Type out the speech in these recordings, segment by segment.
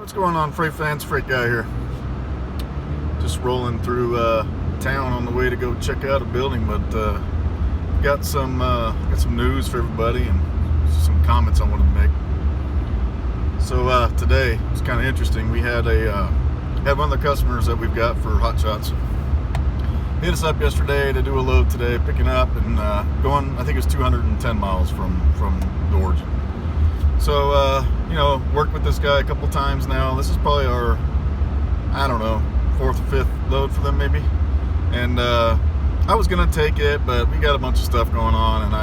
What's going on, freight fans? Freight Guy here. Just rolling through town on the way to go check out a building, but got some news for everybody and some comments I wanted to make. So today it's kind of interesting. We had one of the customers that we've got for Hot Shots hit us up yesterday to do a load today, picking up and going. I think it's 210 miles from the origin. So worked with this guy a couple times now. This is probably our, I don't know, 4th or 5th load for them maybe. And I was gonna take it, but we got a bunch of stuff going on, and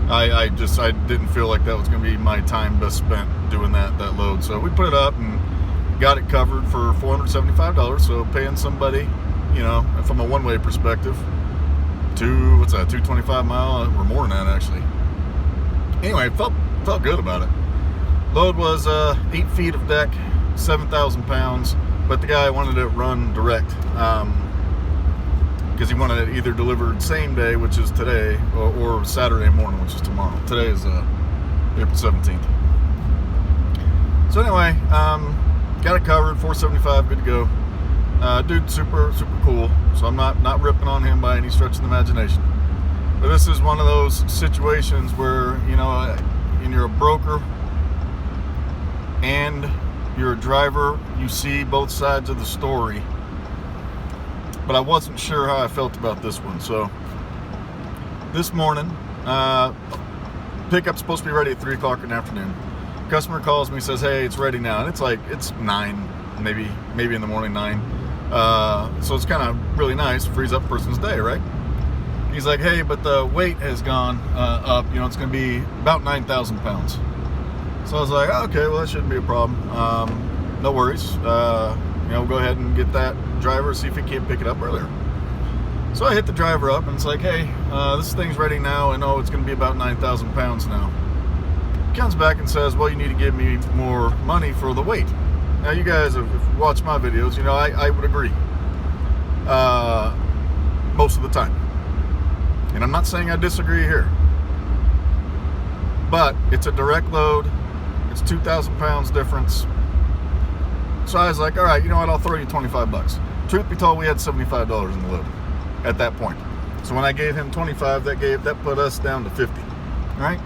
I didn't feel like that was gonna be my time best spent doing that load. So we put it up and got it covered for $475. So paying somebody, from a one-way perspective, 225 mile or more than that actually. Anyway, felt good about it. Load was 8 feet of deck, 7,000 pounds, but the guy wanted it run direct because he wanted it either delivered same day, which is today, or Saturday morning, which is tomorrow. Today is April 17th. So anyway, got it covered, $475, good to go. Dude, super cool. So I'm not ripping on him by any stretch of the imagination. But this is one of those situations where, and you're a broker and you're a driver, you see both sides of the story. But I wasn't sure how I felt about this one. So this morning, pickup's supposed to be ready at 3 o'clock in the afternoon. Customer calls me, says, hey, it's ready now. And it's 9, maybe in the morning, 9. So it's kind of really nice, frees up a person's day, right? He's like, hey, but the weight has gone up. It's going to be about 9,000 pounds. So I was like, oh, okay, well, that shouldn't be a problem. No worries. We'll go ahead and get that driver, see if he can't pick it up earlier. So I hit the driver up, and it's like, hey, this thing's ready now, and it's going to be about 9,000 pounds now. He comes back and says, well, you need to give me more money for the weight. Now, you guys have watched my videos. I would agree most of the time. And I'm not saying I disagree here. But it's a direct load. It's 2,000 pounds difference. So I was like, all right, you know what? I'll throw you 25 bucks. Truth be told, we had $75 in the load at that point. So when I gave him 25, that put us down to 50. All right?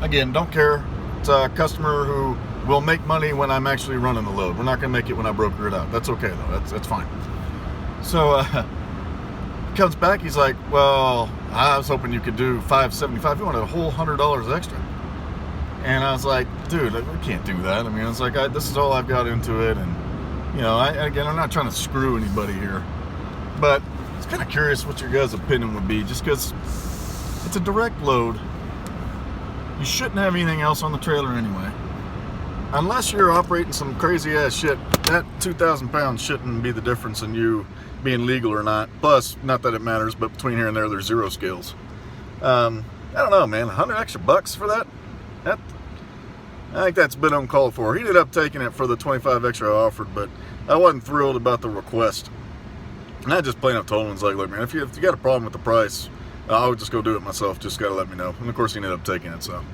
Again, don't care. It's a customer who will make money when I'm actually running the load. We're not going to make it when I broker it out. That's okay, though. That's fine. So comes back, he's like, well, I was hoping you could do $575. You wanted a whole $100 extra. And I was like, dude, we can't do that. I mean, it's like, this is all I've got into it. And, again, I'm not trying to screw anybody here. But I was kind of curious what your guys' opinion would be, just because it's a direct load. You shouldn't have anything else on the trailer anyway. Unless you're operating some crazy ass shit, that 2,000 pounds shouldn't be the difference in you being legal or not. Plus, not that it matters, but between here and there's 0 scales. I don't know, man. 100 extra bucks for that? I think that's been uncalled for. He ended up taking it for the 25 extra I offered, but I wasn't thrilled about the request. And I just plain up told him, it's like, look, man, if you got a problem with the price, I would just go do it myself. Just got to let me know. And of course, he ended up taking it. So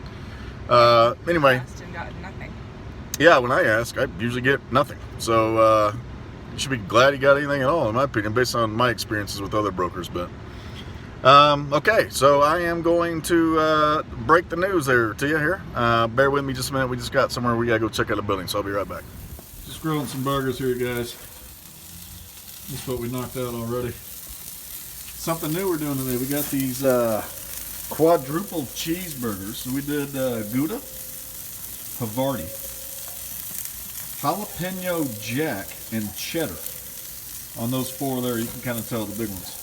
anyway. Yeah, when I ask, I usually get nothing. So you should be glad you got anything at all, in my opinion, based on my experiences with other brokers. But okay, so I am going to break the news there to you here. Bear with me just a minute. We just got somewhere we got to go check out a building, so I'll be right back. Just grilling some burgers here, guys. This is what we knocked out already. Something new we're doing today. We got these quadruple cheeseburgers. So we did Gouda, Havarti, jalapeno jack, and cheddar. On those 4 there, you can kind of tell the big ones.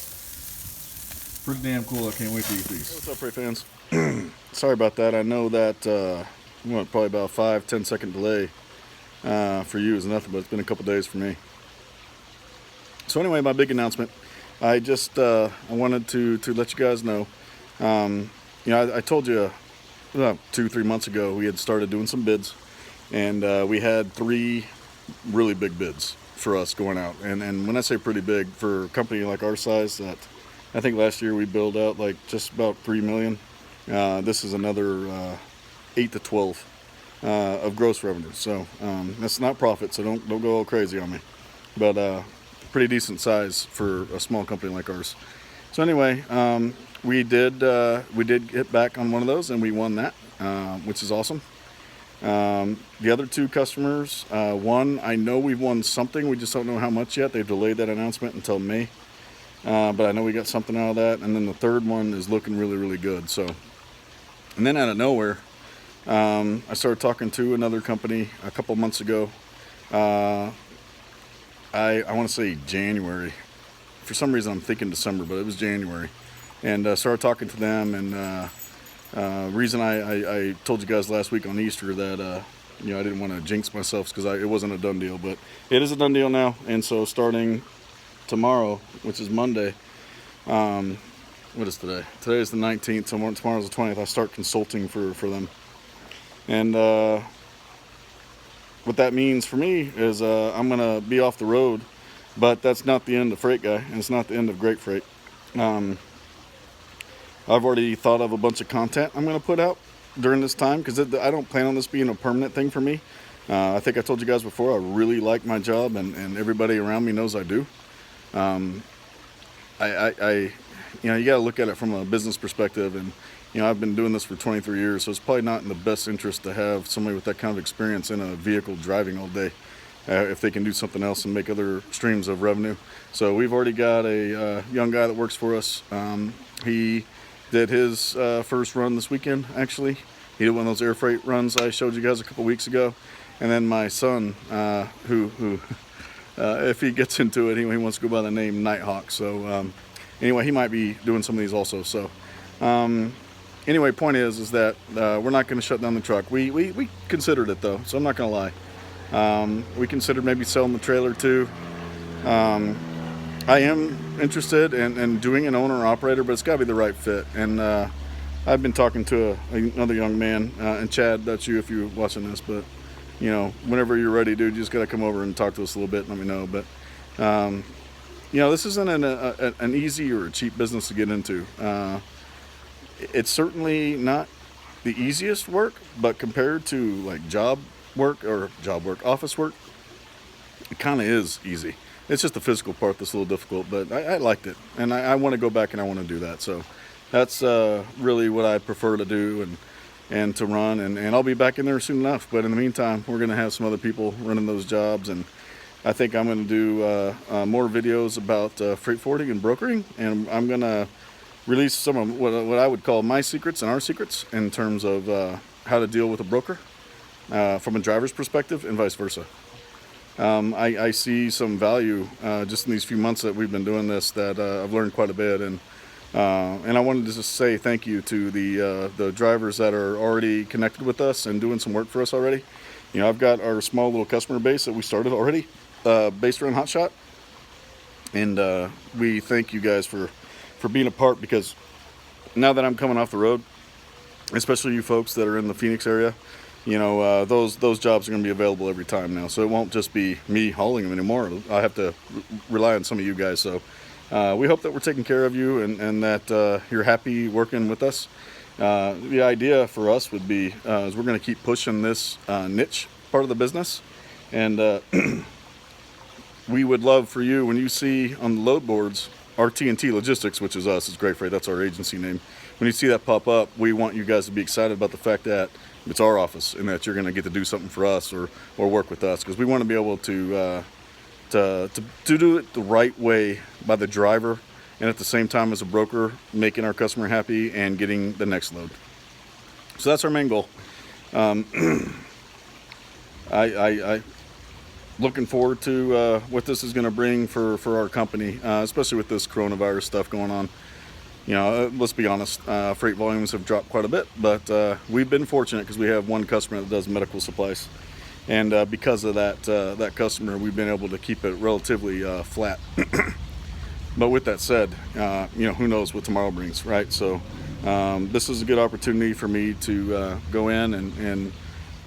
Pretty damn cool. I can't wait to eat these. What's up, freight fans? Sorry about that. I know that probably about a 5-10 second delay for you is nothing, but it's been a couple days for me. So anyway, my big announcement. I just I wanted to let you guys know. I told you 2-3 months ago we had started doing some bids, and we had 3 really big bids for us going out. And when I say pretty big, for a company like our size, that I think last year we billed out like just about $3 million. This is another 8 to 12. of gross revenue. So that's not profit, so don't go all crazy on me. But pretty decent size for a small company like ours. So anyway, we did get back on one of those, and we won that, which is awesome. The other two customers, one, I know we've won something, we just don't know how much yet. They've delayed that announcement until May, but I know we got something out of that. And then the third one is looking really, really good. So, and then out of nowhere, I started talking to another company a couple months ago. I want to say January. For some reason I'm thinking December, but it was January. And started talking to them, and reason I told you guys last week on Easter that I didn't want to jinx myself because it wasn't a done deal, but it is a done deal now. And so starting tomorrow, which is Monday, what is today? Today is the 19th, so tomorrow's the 20th. I start consulting for them. And what that means for me is I'm gonna be off the road, but that's not the end of Freight Guy, and it's not the end of Great Freight. I've already thought of a bunch of content I'm going to put out during this time, because I don't plan on this being a permanent thing for me. I think I told you guys before, I really like my job, and everybody around me knows I do. You got to look at it from a business perspective, and I've been doing this for 23 years, so it's probably not in the best interest to have somebody with that kind of experience in a vehicle driving all day, if they can do something else and make other streams of revenue. So we've already got a young guy that works for us. He did his first run this weekend, actually. He did one of those air freight runs I showed you guys a couple weeks ago. And then my son, who if he gets into it, he wants to go by the name Nighthawk. So anyway, he might be doing some of these also. So anyway, point is that we're not going to shut down the truck. We considered it, though, so I'm not going to lie. We considered maybe selling the trailer too. I am interested in doing an owner-operator, but it's got to be the right fit. And I've been talking to another young man, and Chad, that's you if you're watching this, but whenever you're ready, dude, you just got to come over and talk to us a little bit and let me know. But this isn't an easy or a cheap business to get into. It's certainly not the easiest work, but compared to like office work, it kind of is easy. It's just the physical part that's a little difficult, but I liked it, and I want to go back and I want to do that. So that's really what I prefer to do and to run, and I'll be back in there soon enough. But in the meantime, we're going to have some other people running those jobs, and I think I'm going to do more videos about freight forwarding and brokering, and I'm going to release some of what I would call my secrets and our secrets in terms of how to deal with a broker from a driver's perspective and vice versa. I see some value just in these few months that we've been doing this, that I've learned quite a bit, and I wanted to just say thank you to the drivers that are already connected with us and doing some work for us already. I've got our small little customer base that we started already, based around Hotshot, and we thank you guys for being a part, because now that I'm coming off the road, especially you folks that are in the Phoenix area, those jobs are going to be available every time now. So it won't just be me hauling them anymore. I have to rely on some of you guys. So we hope that we're taking care of you, and that you're happy working with us. The idea for us would be is we're going to keep pushing this niche part of the business. And we would love for you, when you see on the load boards, RT&T Logistics, which is us, it's Great Freight, that's our agency name. When you see that pop up, we want you guys to be excited about the fact that it's our office, and that you're going to get to do something for us or work with us, because we want to be able to do it the right way by the driver, and at the same time as a broker, making our customer happy and getting the next load. So that's our main goal. I looking forward to what this is going to bring for our company, especially with this coronavirus stuff going on. Let's be honest, freight volumes have dropped quite a bit, but we've been fortunate because we have one customer that does medical supplies, and because of that customer, we've been able to keep it relatively flat. But with that said, who knows what tomorrow brings, right? So this is a good opportunity for me to go in and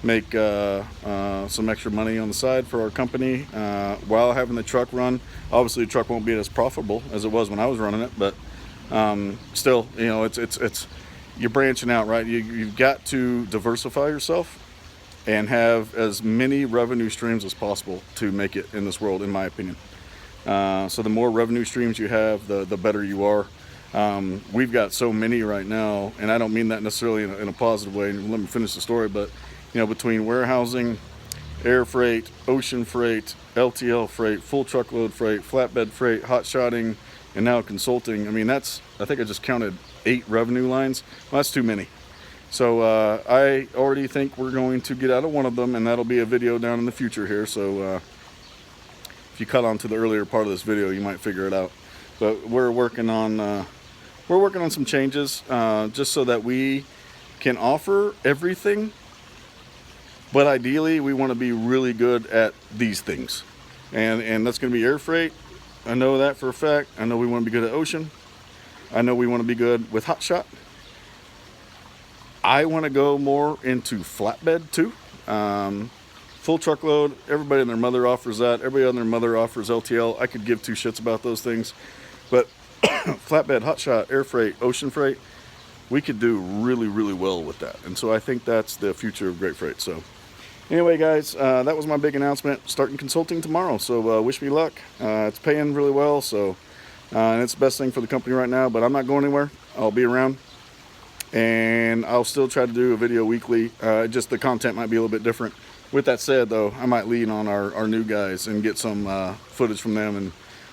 make some extra money on the side for our company while having the truck run. Obviously, the truck won't be as profitable as it was when I was running it, but still, it's you're branching out, right? You've got to diversify yourself, and have as many revenue streams as possible to make it in this world, in my opinion. So the more revenue streams you have, the better you are. We've got so many right now, and I don't mean that necessarily in a positive way. Let me finish the story, but you know, between warehousing, air freight, ocean freight, LTL freight, full truckload freight, flatbed freight, hot shotting, and now consulting. I mean, I think I just counted 8 revenue lines. Well, that's too many. So I already think we're going to get out of one of them, and that'll be a video down in the future here. So if you cut on to the earlier part of this video, you might figure it out. But we're working on some changes just so that we can offer everything. But ideally, we want to be really good at these things, and that's going to be air freight. I know that for a fact. I know we want to be good at ocean. I know we want to be good with hot shot. I want to go more into flatbed too. Full truckload, everybody and their mother offers that. Everybody and their mother offers LTL. I could give 2 shits about those things. But flatbed, hot shot, air freight, ocean freight, we could do really, really well with that. And so I think that's the future of Great Freight. So anyway, guys, that was my big announcement. Starting consulting tomorrow. So wish me luck. It's paying really well. So and it's the best thing for the company right now. But I'm not going anywhere. I'll be around. And I'll still try to do a video weekly. Just the content might be a little bit different. With that said, though, I might lean on our new guys and get some footage from them. And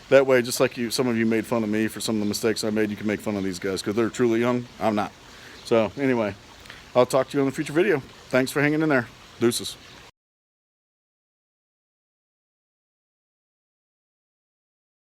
that way, just like some of you made fun of me for some of the mistakes I made, you can make fun of these guys because they're truly young. I'm not. So anyway, I'll talk to you on the future video. Thanks for hanging in there. Deuces.